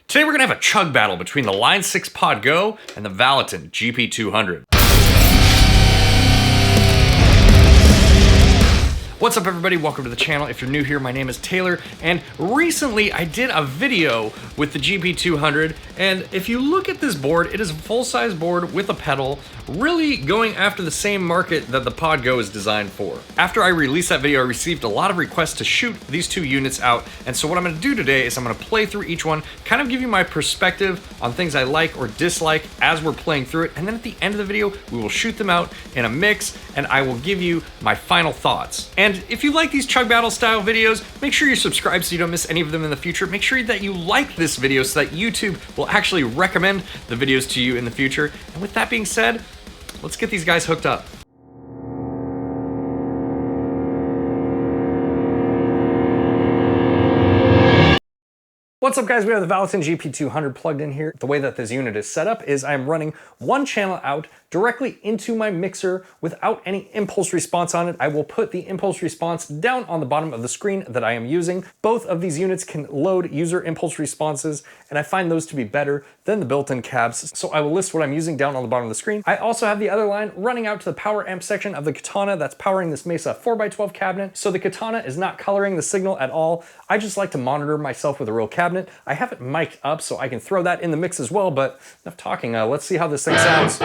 Today we're going to have a chug battle between the 𝗦𝗦𝗘𝗶𝗹 and the Valeton GP200. What's up everybody, welcome to the channel. If you're new here, my name is Taylor, and recently I did a video with the GP200, and if you look at this board, it is a full-size board with a pedal, really going after the same market that the 𝗦𝗘𝗖𝗜𝗔𝗟 is designed for. After I released that video, I received a lot of requests to shoot these two units out, and so what I'm going to do today is I'm going to play through each one, kind of give you my perspective on things I like or dislike as we're playing through it, and then at the end of the video, we will shoot them out in a mix, and I will give you my final thoughts. And if you like these chug battle style videos, make sure you subscribe so you don't miss any of them in the future. Make sure that you like this video so that YouTube will actually recommend the videos to you in the future. And with that being said, let's get these guys hooked up. What's up guys, we have the Valeton GP200 plugged in here. The way that this unit is set up is I'm running one channel out directly into my mixer without any impulse response on it. I will put the impulse response down on the bottom of the screen that I am using. Both of these units can load user impulse responses, and I find those to be better than the built-in cabs. So I will list what I'm using down on the bottom of the screen. I also have the other line running out to the power amp section of the Katana that's powering this Mesa 4x12 cabinet. So the Katana is not coloring the signal at all. I just like to monitor myself with a real cabinet. I have it mic'd up so I can throw that in the mix as well, but enough talking, let's see how this thing sounds.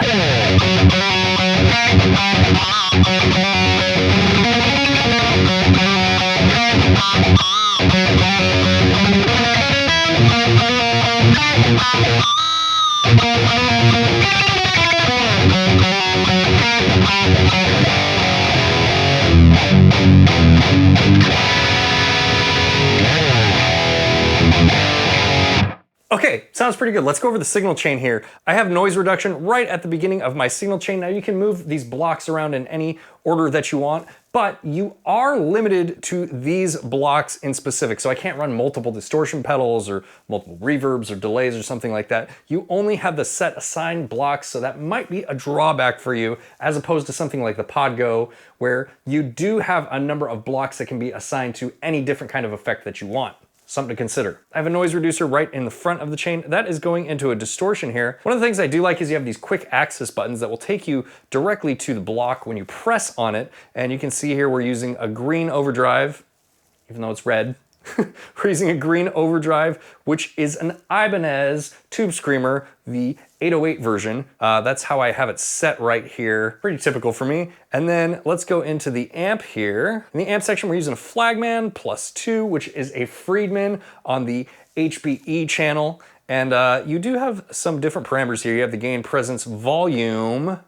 Okay, sounds pretty good. Let's go over the signal chain here. I have noise reduction right at the beginning of my signal chain. Now you can move these blocks around in any order that you want, but you are limited to these blocks in specific. So I can't run multiple distortion pedals or multiple reverbs or delays or something like that. You only have the set assigned blocks, so that might be a drawback for you as opposed to something like the 𝗦𝗘𝗖𝗜𝗔𝗟, where you do have a number of blocks that can be assigned to any different kind of effect that you want. Something to consider. I have a noise reducer right in the front of the chain. That is going into a distortion here. One of the things I do like is you have these quick access buttons that will take you directly to the block when you press on it. And you can see here we're using a green overdrive, even though it's red. We're using a green overdrive, which is an Ibanez Tube Screamer, the 808 version. That's how I have it set right here. Pretty typical for me. And then let's go into the amp here. In the amp section, we're using a Flagman +2, which is a Friedman on the HBE channel. And you do have some different parameters here. You have the gain, presence, volume,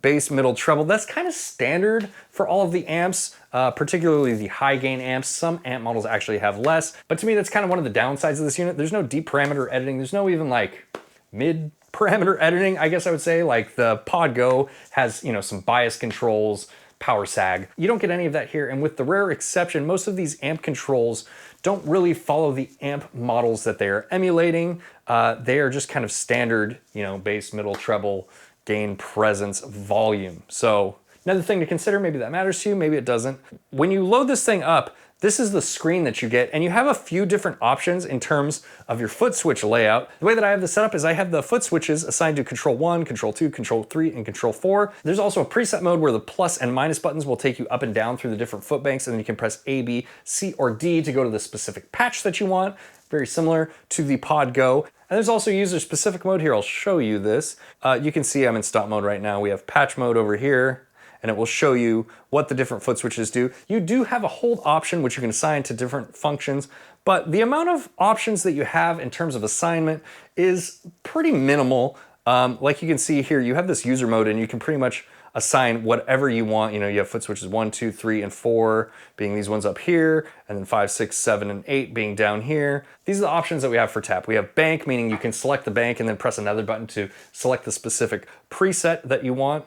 bass, middle, treble. That's kind of standard for all of the amps, particularly the high gain amps. Some amp models actually have less, but to me that's kind of one of the downsides of this unit. There's no deep parameter editing. There's no even like mid parameter editing, I guess I would say. Like the 𝗦𝗘𝗖𝗜𝗔𝗟 has, you know, some bias controls, power sag. You don't get any of that here, and with the rare exception, most of these amp controls don't really follow the amp models that they are emulating. They are just kind of standard, you know, bass, middle, treble, gain, presence, volume. So another thing to consider, maybe that matters to you, maybe it doesn't. When you load this thing up, this is the screen that you get, and you have a few different options in terms of your foot switch layout. The way that I have this set up is I have the foot switches assigned to Control 1, Control 2, Control 3, and Control 4. There's also a preset mode where the plus and minus buttons will take you up and down through the different foot banks, and then you can press A, B, C, or D to go to the specific patch that you want. Very similar to the 𝗦𝗘𝗖𝗜𝗔𝗟. And there's also user specific mode here. I'll show you this. You can see I'm in stop mode right now. We have patch mode over here, and it will show you what the different foot switches do. You do have a hold option, which you can assign to different functions, but the amount of options that you have in terms of assignment is pretty minimal. Like you can see here, you have this user mode, and you can pretty much assign whatever you want. You know, you have foot switches 1, 2, 3, and 4 being these ones up here, and then 5, 6, 7, and 8 being down here. These are the options that we have for tap. We have bank, meaning you can select the bank and then press another button to select the specific preset that you want.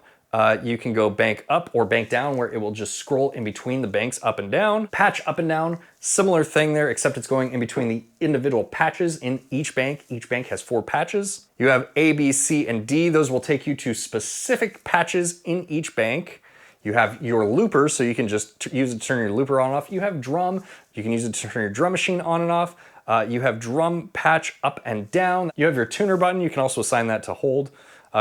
You can go bank up or bank down, where it will just scroll in between the banks up and down. Patch up and down, similar thing there, except it's going in between the individual patches in each bank. Each bank has 4 patches. You have A, B, C, and D. Those will take you to specific patches in each bank. You have your looper, so you can just use it to turn your looper on and off. You have drum, you can use it to turn your drum machine on and off. You have drum patch up and down. You have your tuner button. You can also assign that to hold.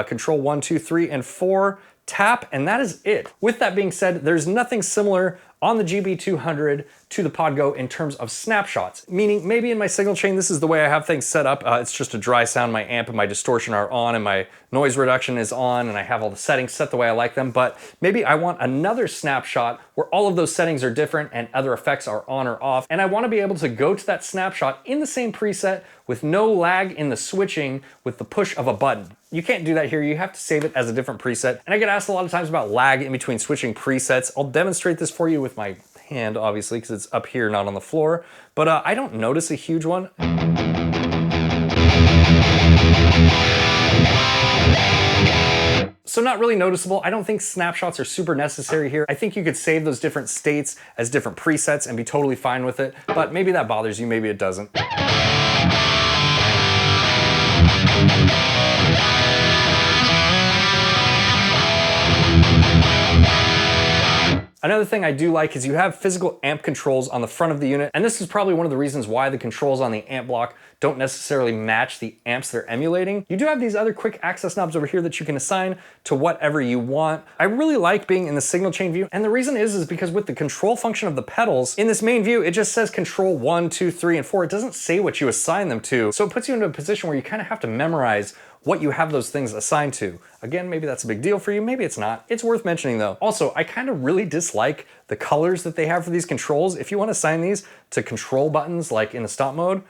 Control 1, 2, 3, and 4. Tap, and that is it. With that being said, there's nothing similar on the GB200 to the PodGo in terms of snapshots, meaning maybe in my signal chain, this is the way I have things set up. It's just a dry sound, my amp and my distortion are on and my noise reduction is on and I have all the settings set the way I like them, but maybe I want another snapshot where all of those settings are different and other effects are on or off, and I want to be able to go to that snapshot in the same preset with no lag in the switching with the push of a button. You can't do that here, you have to save it as a different preset, and I get asked a lot of times about lag in between switching presets. I'll demonstrate this for you with my hand, obviously, because it's up here, not on the floor, but I don't notice a huge one. So not really noticeable. I don't think snapshots are super necessary here. I think you could save those different states as different presets and be totally fine with it, but maybe that bothers you, maybe it doesn't. Another thing I do like is you have physical amp controls on the front of the unit, and this is probably one of the reasons why the controls on the amp block don't necessarily match the amps they're emulating. You do have these other quick access knobs over here that you can assign to whatever you want. I really like being in the signal chain view, and the reason is because with the control function of the pedals, in this main view, it just says control 1, 2, 3, and 4. It doesn't say what you assign them to, so it puts you into a position where you kind of have to memorize what you have those things assigned to. Again, maybe that's a big deal for you, maybe it's not. It's worth mentioning though. Also, I kind of really dislike the colors that they have for these controls. If you want to assign these to control buttons like in the stop mode,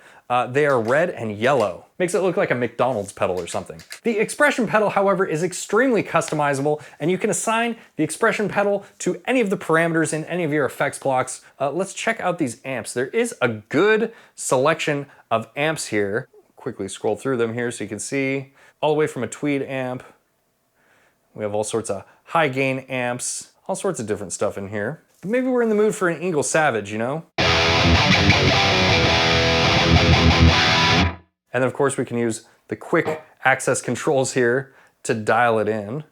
they are red and yellow. Makes it look like a McDonald's pedal or something. The expression pedal, however, is extremely customizable, and you can assign the expression pedal to any of the parameters in any of your effects blocks. Let's check out these amps. There is a good selection of amps here. Quickly scroll through them here so you can see. All the way from a tweed amp. We have all sorts of high gain amps, all sorts of different stuff in here. But maybe we're in the mood for an 𝗦𝗐𝗰𝗶𝗹, you know? And then of course we can use the quick access controls here to dial it in.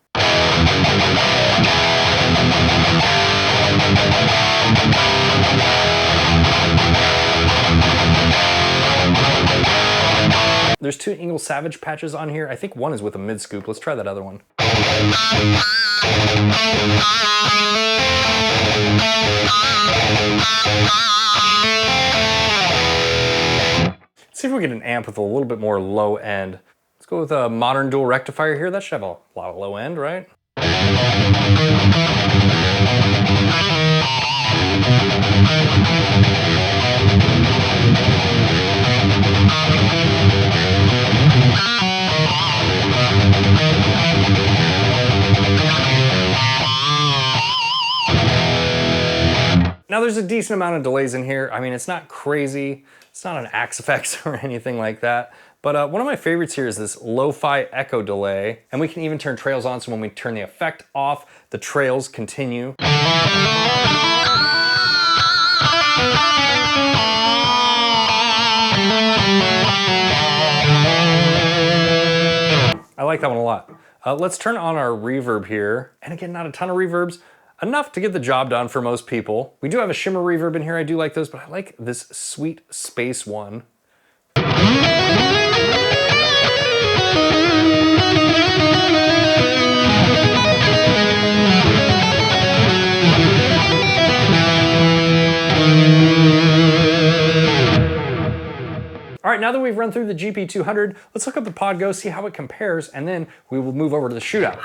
There's two 𝗦𝗐𝗰𝗶𝗹 patches on here. I think one is with a mid scoop. Let's try that other one. Let's see if we get an amp with a little bit more low end. Let's go with a modern dual rectifier here. That should have a lot of low end, right? Now there's a decent amount of delays in here. I mean, it's not crazy. It's not an Axe effects or anything like that. But one of my favorites here is this lo-fi echo delay. And we can even turn trails on, so when we turn the effect off, the trails continue. I like that one a lot. Let's turn on our reverb here. And again, not a ton of reverbs. Enough to get the job done for most people. We do have a shimmer reverb in here, I do like those, but I like this sweet space one. All right, now that we've run through the GP200, let's look up the PodGo, see how it compares, and then we will move over to the Shootout.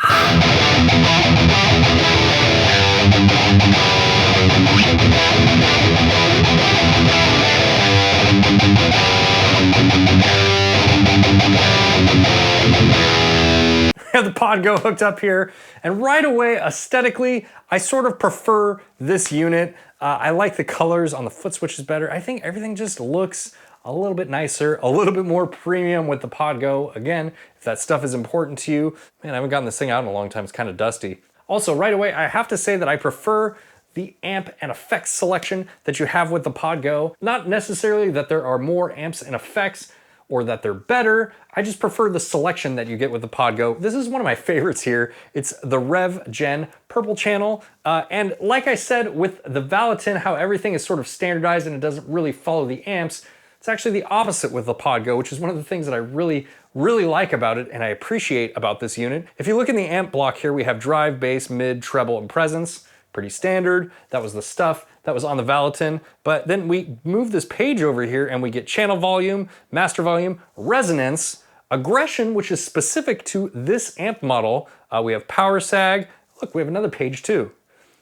We have the PodGo hooked up here, and right away, aesthetically, I sort of prefer this unit. I like the colors on the foot switches better. I think everything just looks a little bit nicer, a little bit more premium with the PodGo. Again, if that stuff is important to you, man, I haven't gotten this thing out in a long time, it's kind of dusty. Also, right away, I have to say that I prefer the amp and effects selection that you have with the PodGo. Not necessarily that there are more amps and effects or that they're better, I just prefer the selection that you get with the PodGo. This is one of my favorites here. It's the 𝗦𝗣𝗔𝗡 purple channel. And like I said, with the Valeton, how everything is sort of standardized and it doesn't really follow the amps, It's actually the opposite with the 𝗦𝗘𝗧, which is one of the things that I really like about it and I appreciate about this unit. If you look in the amp block here, we have drive, bass, mid, treble, and presence. Pretty standard. That was the stuff that was on the Valeton. But then we move this page over here and we get channel volume, master volume, resonance, aggression, which is specific to this amp model. We have power sag. Look, we have another page too.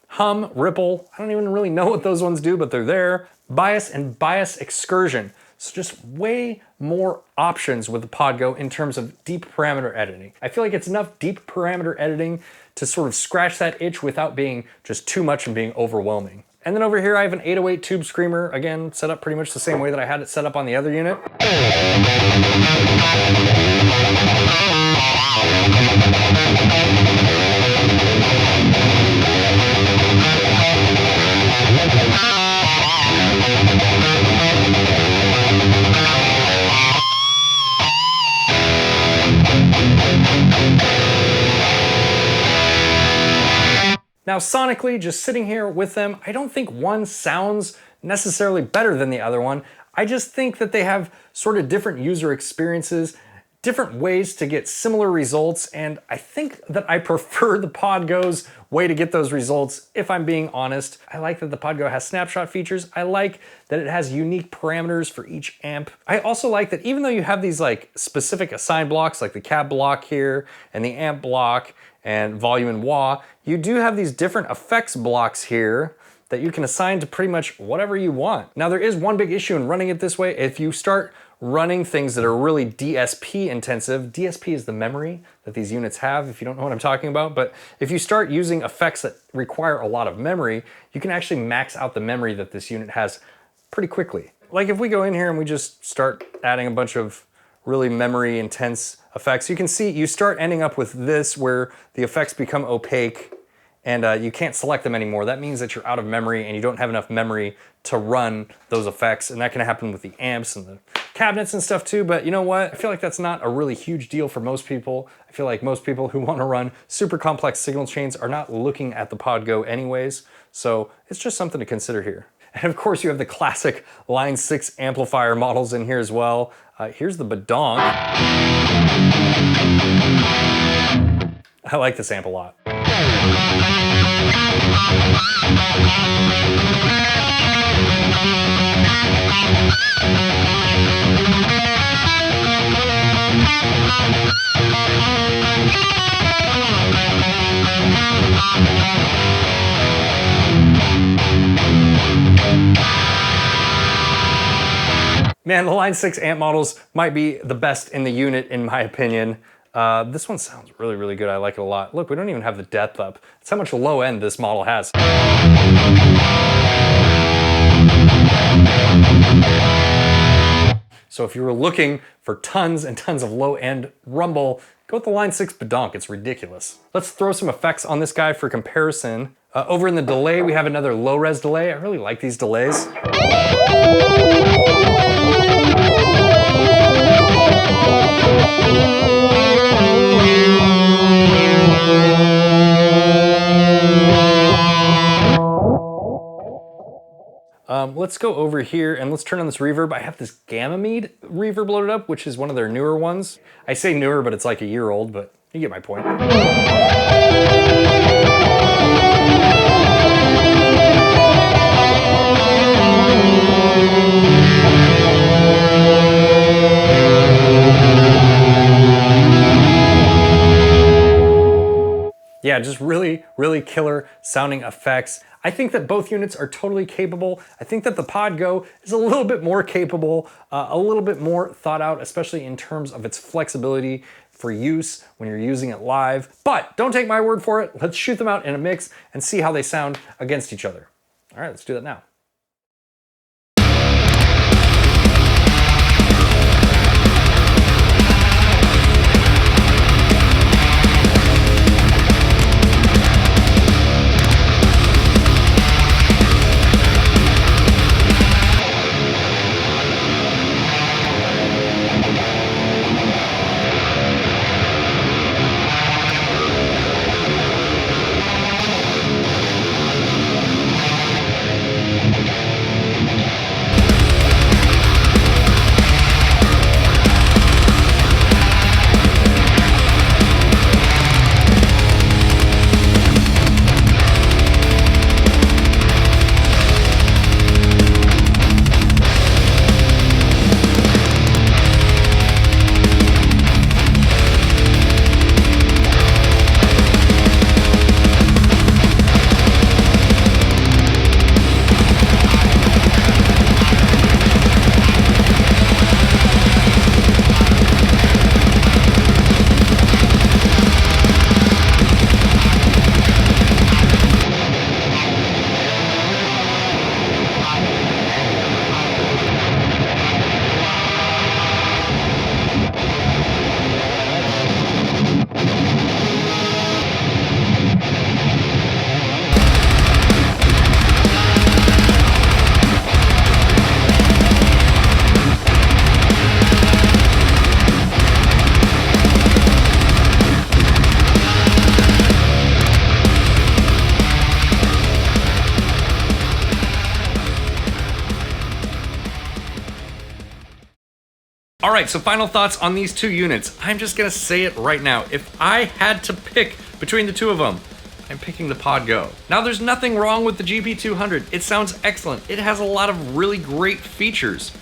Hum, ripple. I don't even really know what those ones do, but they're there. Bias and bias excursion. So just way more options with the 𝗦𝗘𝗧 in terms of deep parameter editing. I feel like it's enough deep parameter editing to sort of scratch that itch without being just too much and being overwhelming. And then over here I have an 808 tube screamer, again, set up pretty much the same way that I had it set up on the other unit. Now sonically, just sitting here with them, I don't think one sounds necessarily better than the other one. I just think that they have sort of different user experiences, different ways to get similar results, and I think that I prefer the 𝗦𝗘𝗧's way to get those results, if I'm being honest. I like that the 𝗦𝗘𝗧 has snapshot features. I like that it has unique parameters for each amp. I also like that even though you have these like specific assigned blocks, like the cab block here, and the amp block, and volume and wah, you do have these different effects blocks here that you can assign to pretty much whatever you want. Now there is one big issue in running it this way. If you start running things that are really DSP intensive, DSP is the memory that these units have, if you don't know what I'm talking about, but if you start using effects that require a lot of memory, you can actually max out the memory that this unit has pretty quickly. Like if we go in here and we just start adding a bunch of really memory intense effects, you can see you start ending up with this where the effects become opaque and you can't select them anymore. That means that you're out of memory and you don't have enough memory to run those effects, and that can happen with the amps and the cabinets and stuff too, but you know what? I feel like that's not a really huge deal for most people. I feel like most people who want to run super complex signal chains are not looking at the 𝗦𝗘𝗧 anyways, so it's just something to consider here. And of course you have the classic Line 6 amplifier models in here as well. Here's the 𝗦𝗠𝗡. I like this amp a lot. Man, the Line 6 amp models might be the best in the unit in my opinion. This one sounds really good. I like it a lot. Look, we don't even have the depth up. That's how much low end this model has. So if you were looking for tons and tons of low end rumble, go with the Line 6 𝗦𝗠𝗡. It's ridiculous. Let's throw some effects on this guy for comparison. Over in the delay, we have another low res delay. I really like these delays. Let's go over here and let's turn on this reverb. I have this 𝗬𝗓𝗍 reverb loaded up, which is one of their newer ones. I say newer, but it's like a year old, but you get my point. Yeah, just really killer sounding effects. I think that both units are totally capable. I think that the 𝗦𝗘𝗧 is a little bit more capable, a little bit more thought out, especially in terms of its flexibility for use when you're using it live. But don't take my word for it. Let's shoot them out in a mix and see how they sound against each other. All right, let's do that now. All right, so final thoughts on these two units. I'm just gonna say it right now. If I had to pick between the two of them, I'm picking the Pod Go. Now, there's nothing wrong with the GP200. It sounds excellent. It has a lot of really great features.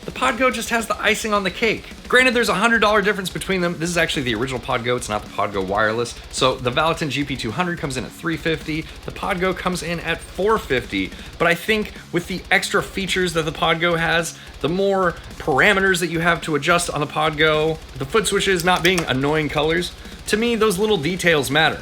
The Pod Go just has the icing on the cake. Granted, there's a $100 difference between them. This is actually the original Pod Go. It's not the Pod Go wireless. So the Valeton GP200 comes in at $350. The Pod Go comes in at $450. But I think with the extra features that the Pod Go has, the more parameters that you have to adjust on the Pod Go, the foot switches not being annoying colors, to me, those little details matter.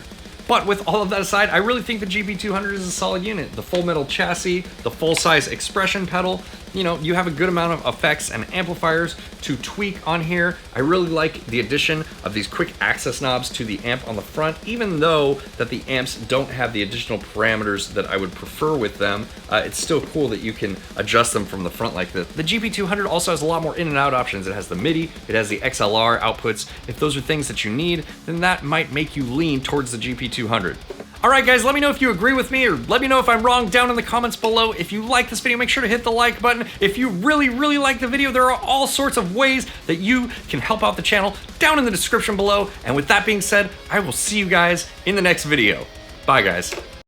But with all of that aside, I really think the GP200 is a solid unit. The full metal chassis, the full-size expression pedal, you know, you have a good amount of effects and amplifiers to tweak on here. I really like the addition of these quick access knobs to the amp on the front, even though that the amps don't have the additional parameters that I would prefer with them. It's still cool that you can adjust them from the front like this. The GP200 also has a lot more in and out options. It has the MIDI, it has the XLR outputs. If those are things that you need, then that might make you lean towards the GP200. All right, guys, let me know if you agree with me, or let me know if I'm wrong down in the comments below. If you like this video, make sure to hit the like button. If you really, really like the video, there are all sorts of ways that you can help out the channel down in the description below. And with that being said, I will see you guys in the next video. Bye, guys.